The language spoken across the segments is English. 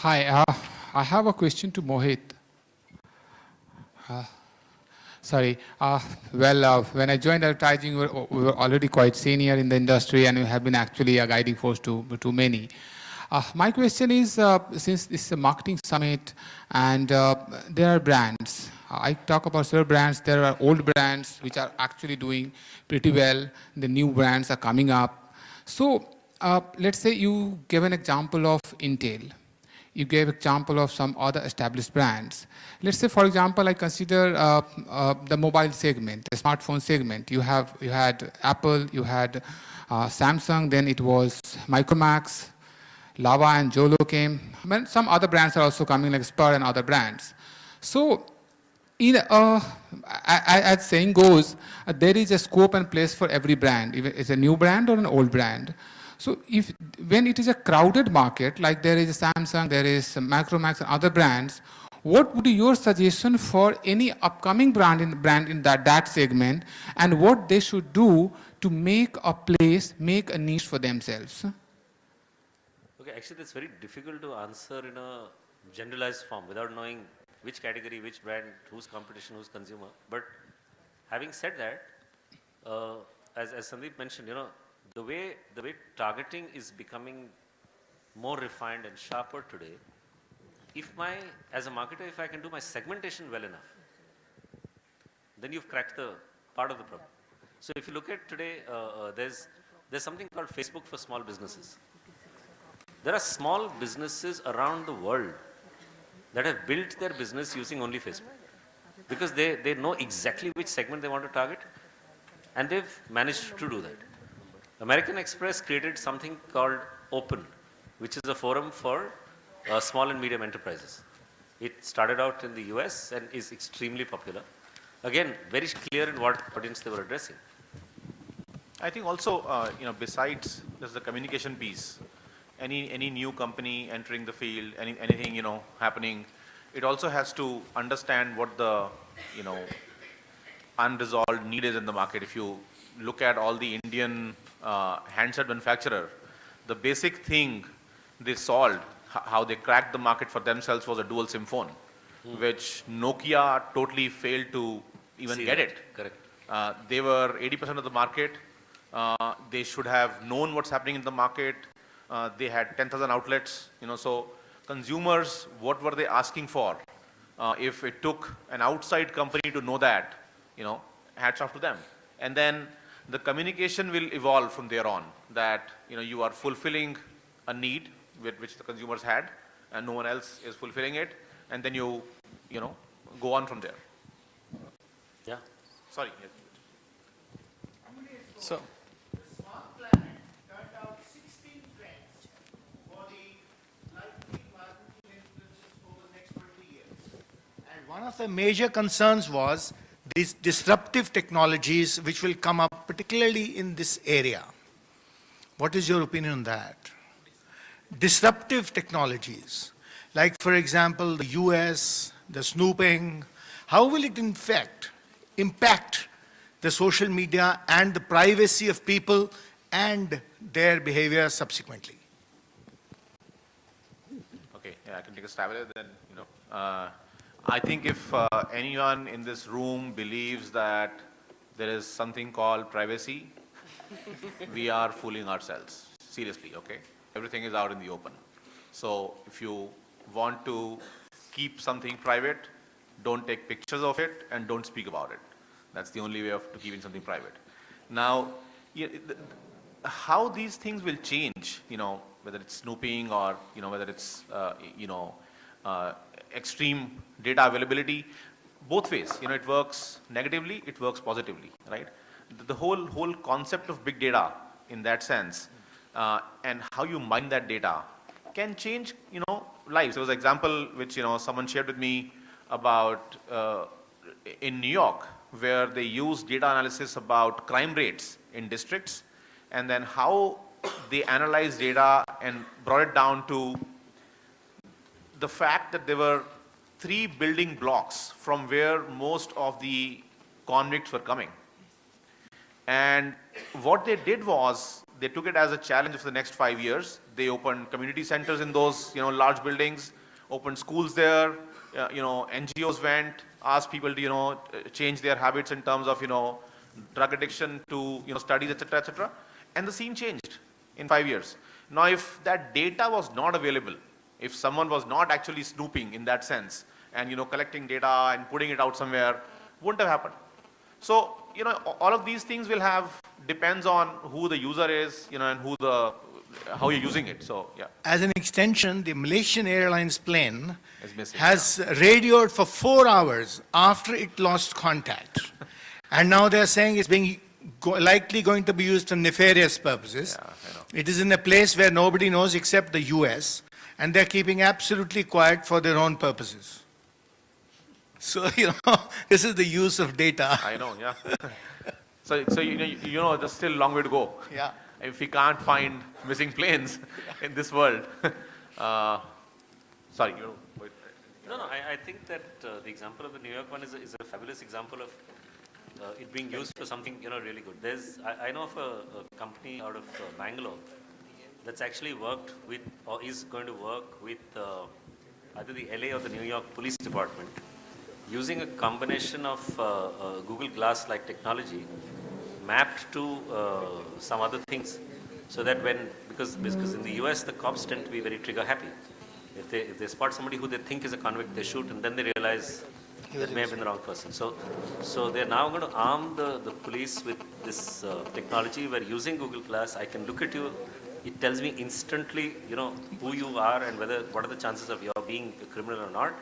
Hi, I have a question to Mohit. Uh, Sorry. When I joined advertising, we were already quite senior in the industry, and we have been actually a guiding force to many. My question is, since this is a marketing summit, and there are brands. I talk about several brands. There are old brands which are actually doing pretty well. The new brands are coming up. So let's say you give an example of Intel. You gave example of some other established brands. Let's say, for example, I consider the mobile segment, the smartphone segment. You had Apple, you had Samsung, then it was Micromax, Lava and Jolo came. I mean, some other brands are also coming, like Spur and other brands. So, as saying goes, there is a scope and place for every brand, even it's a new brand or an old brand. So when it is a crowded market, like there is a Samsung, there is Macromax and other brands, what would be your suggestion for any upcoming brand in that segment, and what they should do to make a place, make a niche for themselves? Okay, actually that's very difficult to answer in a generalized form without knowing which category, which brand, whose competition, whose consumer. But having said that, as Sandeep mentioned, the way targeting is becoming more refined and sharper today, as a marketer, if I can do my segmentation well enough, then you've cracked the part of the problem. So if you look at today, there's something called Facebook for small businesses. There are small businesses around the world that have built their business using only Facebook because they know exactly which segment they want to target, and they've managed to do that. American Express created something called Open, which is a forum for small and medium enterprises. It started out in the US and is extremely popular. Again, very clear in what audience they were addressing. I think also, besides just the communication piece, any new company entering the field, anything, happening, it also has to understand what the, unresolved need is in the market. If you look at all the Indian handset manufacturer, the basic thing they solved, how they cracked the market for themselves, was a dual SIM phone, which Nokia totally failed to even get it. Correct. They were 80% of the market. They should have known what's happening in the market. They had 10,000 outlets, so consumers, what were they asking for? If it took an outside company to know that, hats off to them. And then the communication will evolve from there on, that, you are fulfilling a need which the consumers had and no one else is fulfilling it. And then you go on from there. Yeah. Sorry. So, one of the major concerns was these disruptive technologies which will come up particularly in this area. What is your opinion on that? Disruptive technologies, like for example the US, the snooping, how will it in fact impact the social media and the privacy of people and their behavior subsequently? Okay, yeah, I can take a stab at it then, I think if anyone in this room believes that there is something called privacy, we are fooling ourselves, seriously, okay? Everything is out in the open. So if you want to keep something private, don't take pictures of it and don't speak about it. That's the only way of keeping something private. Now, how these things will change, whether it's snooping or, whether it's, extreme data availability, both ways. It works negatively, it works positively, right? The whole concept of big data in that sense, and how you mine that data can change, lives. There was an example which, someone shared with me about in New York, where they used data analysis about crime rates in districts, and then how they analyzed data and brought it down to the fact that there were 3 building blocks from where most of the convicts were coming. And what they did was they took it as a challenge for the next 5 years. They opened community centers in those, large buildings, opened schools there, NGOs went, asked people to, change their habits in terms of, drug addiction to, studies, etc., etc. And the scene changed in 5 years. Now, if that data was not available, if someone was not actually snooping in that sense and, collecting data and putting it out somewhere, wouldn't have happened. So, all of these things will depends on who the user is, and how you're using it. So, yeah. As an extension, the Malaysian Airlines plane It's missing, has radioed for 4 hours after it lost contact. And now they're saying it's likely going to be used for nefarious purposes. Yeah, I know. It is in a place where nobody knows except the US, and they're keeping absolutely quiet for their own purposes. So, this is the use of data. I know, yeah. So there's still a long way to go. Yeah. If we can't find missing planes in this world. Sorry, wait. No, I think that the example of the New York one is a fabulous example of it being used for something, really good. I know of a company out of Bangalore that's actually worked with, or is going to work with either the LA or the New York Police Department, using a combination of Google Glass-like technology mapped to some other things, so that because in the US the cops tend to be very trigger happy. If they spot somebody who they think is a convict, they shoot, and then they realize that may have been the wrong person. So they're now going to arm the police with this technology where, using Google Glass, I can look at you. It tells me instantly, who you are and what are the chances of your being a criminal or not.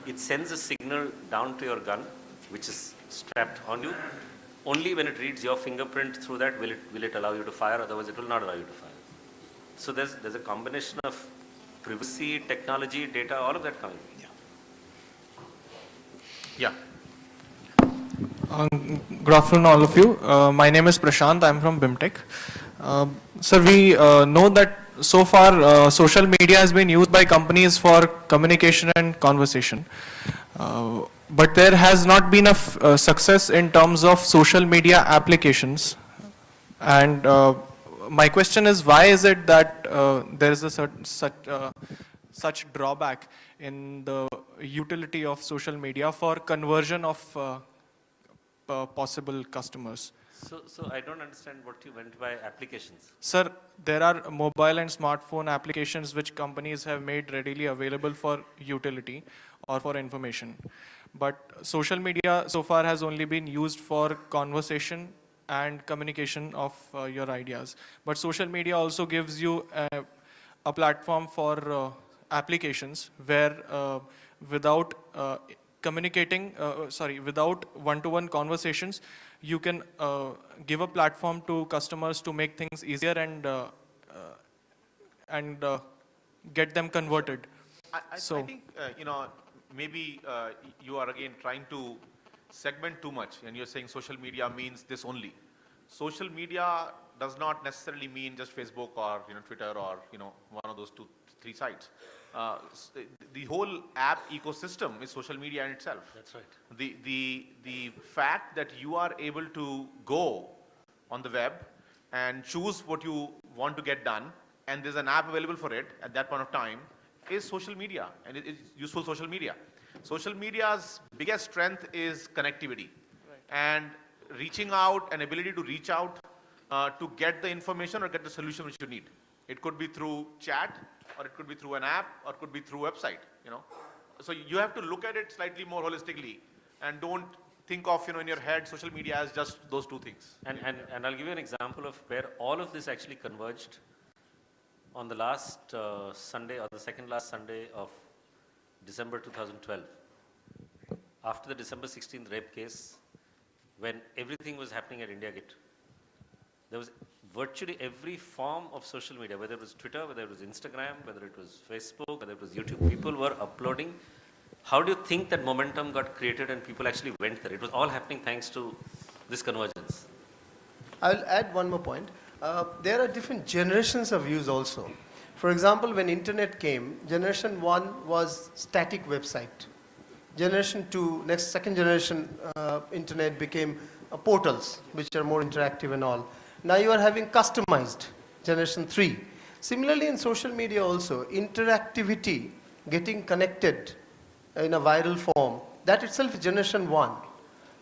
It sends a signal down to your gun, which is strapped on you. Only when it reads your fingerprint through that will it allow you to fire. Otherwise, it will not allow you to fire. So there's a combination of privacy, technology, data, all of that coming. Yeah. Good afternoon, all of you. My name is Prashant. I'm from BIMTech. Sir, we know that so far social media has been used by companies for communication and conversation. But there has not been a success in terms of social media applications. And my question is, why is it that there is a such drawback in the utility of social media for conversion of possible customers? So I don't understand what you meant by applications. Sir, there are mobile and smartphone applications which companies have made readily available for utility or for information. But social media so far has only been used for conversation and communication of your ideas. But social media also gives you a platform for applications where without without one-to-one conversations, you can give a platform to customers to make things easier and get them converted. I think, maybe you are again trying to segment too much, and you're saying social media means this only. Social media does not necessarily mean just Facebook or Twitter or one of those 2-3 sites. The whole app ecosystem is social media in itself. That's right. The fact that you are able to go on the web and choose what you want to get done, and there's an app available for it at that point of time, is social media, and it is useful social media. Social media's biggest strength is connectivity, and reaching out, and ability to reach out to get the information or get the solution which you need. It could be through chat, or it could be through an app, or it could be through website. So you have to look at it slightly more holistically, and don't think of in your head social media as just those two things. And I'll give you an example of where all of this actually converged on the last Sunday, or the second last Sunday of December 2012. After the December 16th rape case, when everything was happening at India Gate, there was virtually every form of social media, whether it was Twitter, whether it was Instagram, whether it was Facebook, whether it was YouTube, people were uploading. How do you think that momentum got created and people actually went there? It was all happening thanks to this convergence. I'll add one more point. There are different generations of views also. For example, when internet came, generation 1 was static website. Generation 2, second generation internet became portals, which are more interactive and all. Now you are having customized generation 3. Similarly, in social media also, interactivity, getting connected in a viral form, that itself is generation 1.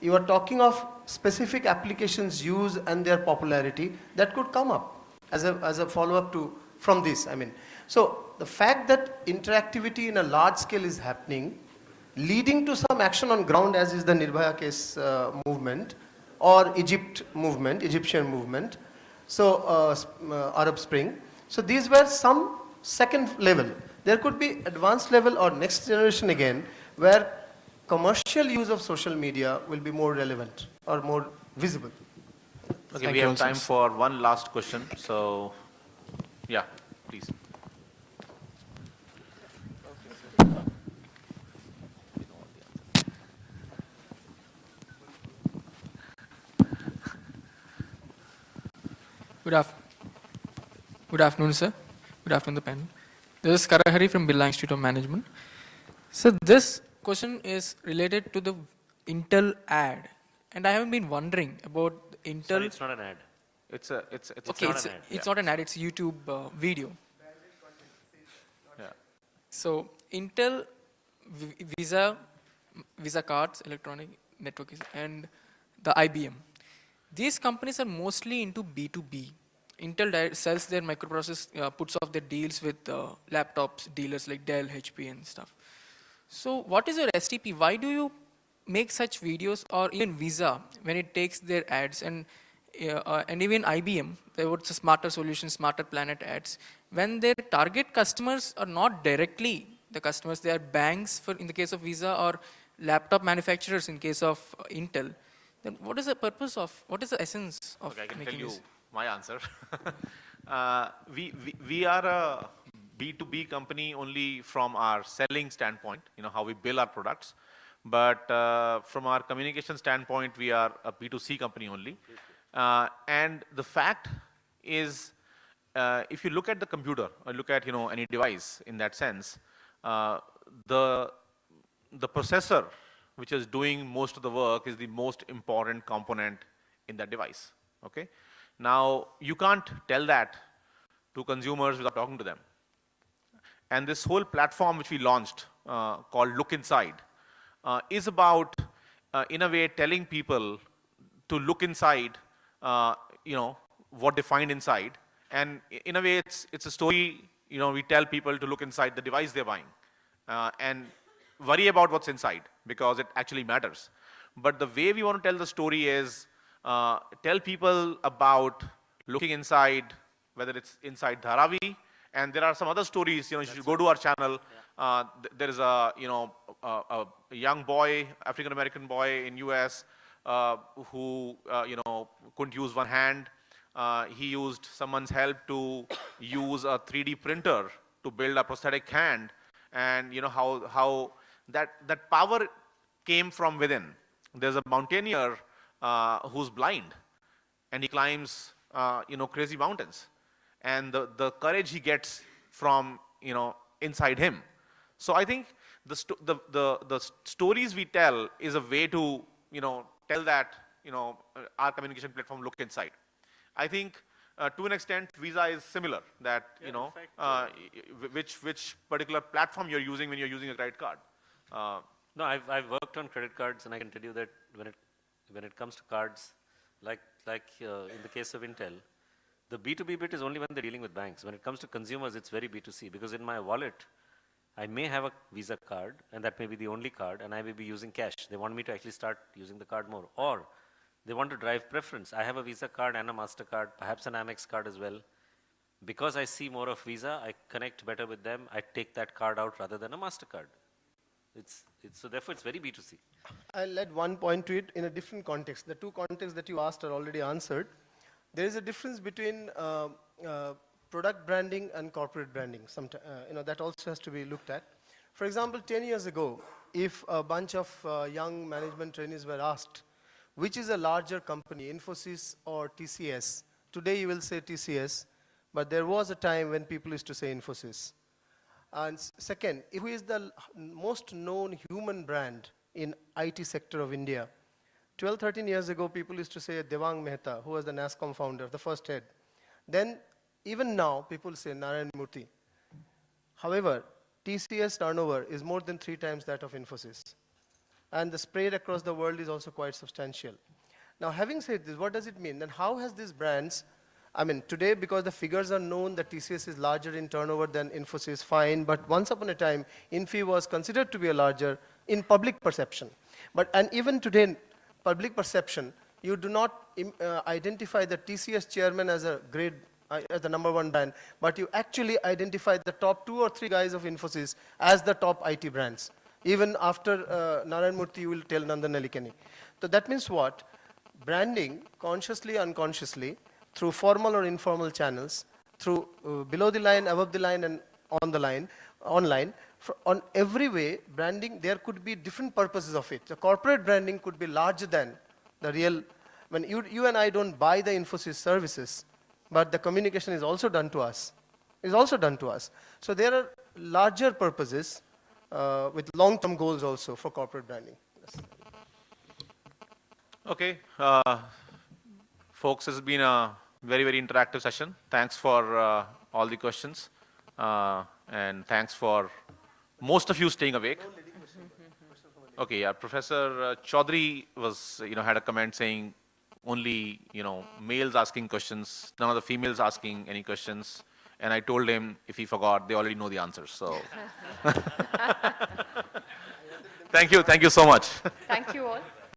You are talking of specific applications use and their popularity that could come up as a follow-up to from this. I mean, so the fact that interactivity in a large scale is happening, leading to some action on ground, as is the Nirbhaya case movement or Egyptian movement, so Arab Spring. So these were some second level. There could be advanced level or next generation again, where commercial use of social media will be more relevant or more visible. Okay, Thank we you, have time Alphonse. for one last question. So, yeah, please. Good, Good afternoon, sir. Good afternoon, the panel. This is Karahari from Birla Institute of Management. So this question is related to the Intel ad, and I have been wondering about Intel. Sorry, it's not an ad. It's Okay, not it's, an ad, it's yeah. not an ad, it's a YouTube video. Yeah. So Intel, Visa cards, electronic network, and the IBM. These companies are mostly into B2B. Intel sells their microprocessors, puts off their deals with laptops, dealers like Dell, HP and stuff. So what is your STP? Why do you make such videos, or even Visa when it takes their ads, and even IBM, they would say Smarter Solutions, Smarter Planet ads, when their target customers are not directly the customers, they are banks for in the case of Visa, or laptop manufacturers in case of Intel, then what is the purpose of, what is the essence of Okay, I can tell making you this? my answer. We are a B2B company only from our selling standpoint, how we bill our products. But from our communication standpoint, we are a B2C company only. And the fact is, if you look at the computer or look at any device in that sense, the processor which is doing most of the work is the most important component in that device. Okay. Now you can't tell that to consumers without talking to them. And this whole platform which we launched called Look Inside is about, in a way, telling people to look inside, what they find inside. And in a way, it's a story, we tell people to look inside the device they're buying and worry about what's inside, because it actually matters. But the way we want to tell the story is tell people about looking inside, whether it's inside Dharavi, and there are some other stories. You should go to our channel. There is a young boy, African American boy in US, who couldn't use one hand. He used someone's help to use a 3D printer to build a prosthetic hand, and how that power came from within. There's a mountaineer who's blind, and he climbs crazy mountains, and the courage he gets from inside him. So I think the stories we tell is a way to tell that our communication platform Look Inside. I think to an extent Visa is similar, that which particular platform you're using when you're using a credit card. No, I've worked on credit cards, and I can tell you that when it comes to cards, like in the case of Intel, the B2B bit is only when they're dealing with banks. When it comes to consumers, it's very B2C, because in my wallet, I may have a Visa card, and that may be the only card, and I may be using cash. They want me to actually start using the card more. Or they want to drive preference. I have a Visa card and a MasterCard, perhaps an Amex card as well. Because I see more of Visa, I connect better with them. I take that card out rather than a MasterCard. So therefore, it's very B2C. I'll add one point to it in a different context. The two contexts that you asked are already answered. There is a difference between product branding and corporate branding. That also has to be looked at. For example, 10 years ago, if a bunch of young management trainees were asked, which is a larger company, Infosys or TCS? Today you will say TCS, but there was a time when people used to say Infosys. And second, who is the most known human brand in IT sector of India? 12, 13 years ago, people used to say Devang Mehta, who was the NASCOM founder, the first head. Then, even now, people say Narayan Murthy. However, TCS turnover is more than 3 times that of Infosys. And the spread across the world is also quite substantial. Now, having said this, what does it mean? Then how has these brands, I mean, today, because the figures are known that TCS is larger in turnover than Infosys, fine, but once upon a time, Infy was considered to be a larger in public perception. And even today, public perception, you do not identify the TCS chairman as a grade, as the #1 brand, but you actually identify the top 2 or 3 guys of Infosys as the top IT brands. Even after Narayan Murthy, you will tell Nandan Nilekani. So that means what? Branding, consciously, unconsciously, through formal or informal channels, through below the line, above the line, and on the line, online, on every way, branding, there could be different purposes of it. The corporate branding could be larger than the real, when you and I don't buy the Infosys services, but the communication is also done to us. So there are larger purposes with long-term goals also for corporate branding. Yes. Okay, folks, it's been a very, very interactive session. Thanks for all the questions, and thanks for most of you staying awake. Okay, yeah, Professor Chaudhary was, had a comment saying only, males asking questions, none of the females asking any questions. And I told him if he forgot, they already know the answers. So, thank you so much. Thank you all.